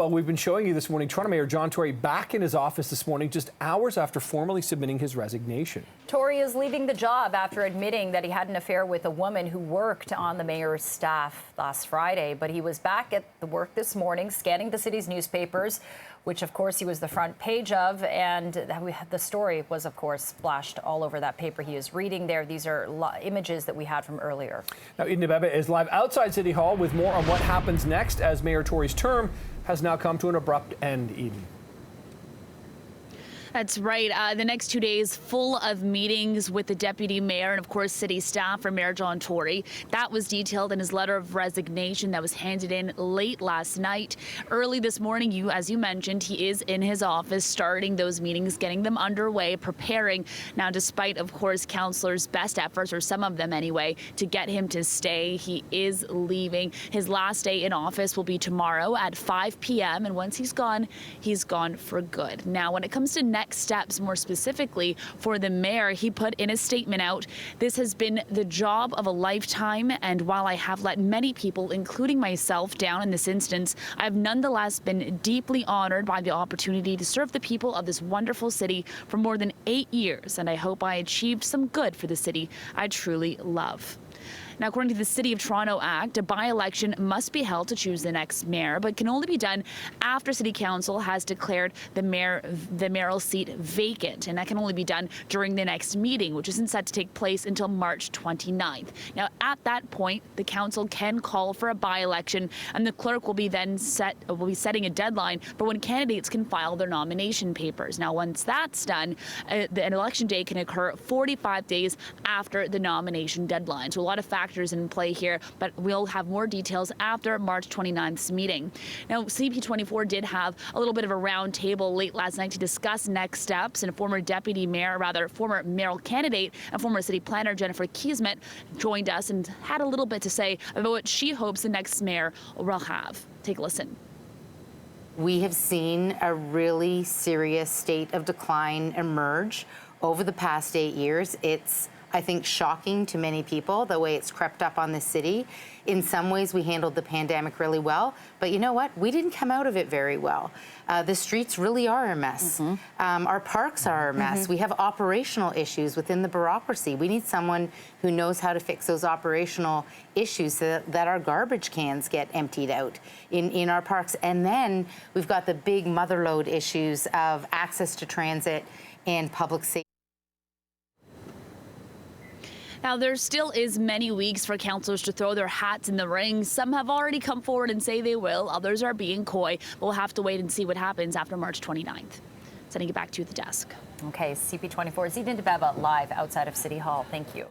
Well, we've been showing you this morning Toronto Mayor John Tory back in his office this morning, just hours after formally submitting his resignation. Tory is leaving the job after admitting that he had an affair with a woman who worked on the mayor's staff last Friday. But he was back at the work this morning, scanning the city's newspapers, which, of course, he was the front page of. And the story was, of course, splashed all over that paper he is reading there. These are images that we had from earlier. Now, Eden Abebe is live outside City Hall with more on what happens next as Mayor Tory's term has now come to an abrupt end. Eden. That's right. The next 2 days full of meetings with the deputy mayor and, of course, city staff for Mayor John Tory. That was detailed in his letter of resignation that was handed in late last night. Early this morning, as you mentioned, he is in his office starting those meetings, getting them underway, preparing. Now, despite, of course, councillors' best efforts, or some of them anyway, to get him to stay, he is leaving. His last day in office will be tomorrow at 5 p.m. And once he's gone for good. Now, when it comes to next steps, more specifically for the mayor, he put in a statement out, "This has been the job of a lifetime, and while I have let many people, including myself, down in this instance, I've nonetheless been deeply honored by the opportunity to serve the people of this wonderful city for more than 8 years, and I hope I achieved some good for the city I truly love." Now, according to the City of Toronto Act, a by-election must be held to choose the next mayor, but can only be done after City Council has declared the mayoral seat vacant, and that can only be done during the next meeting, which isn't set to take place until March 29th. Now, at that point, the council can call for a by-election, and the clerk will be setting a deadline for when candidates can file their nomination papers. Now, once that's done, an election day can occur 45 days after the nomination deadline. So a lot of factors in play here, but we'll have more details after March 29th's meeting. Now, CP24 did have a little bit of a round table late last night to discuss next steps, and former mayoral candidate and former city planner Jennifer Keesmit joined us and had a little bit to say about what she hopes the next mayor will have. Take a listen. We have seen a really serious state of decline emerge over the past 8 years. It's, I think, shocking to many people, the way it's crept up on the city. In some ways, we handled the pandemic really well, but you know what? We didn't come out of it very well. The streets really are a mess. Our parks are a mess. We have operational issues within the bureaucracy. We need someone who knows how to fix those operational issues so that our garbage cans get emptied out in our parks. And then we've got the big motherlode issues of access to transit and public safety. Now, there still is many weeks for councillors to throw their hats in the ring. Some have already come forward and say they will. Others are being coy. We'll have to wait and see what happens after March 29th. Sending it back to the desk. Okay, CP24's Eden Abebe live outside of City Hall. Thank you.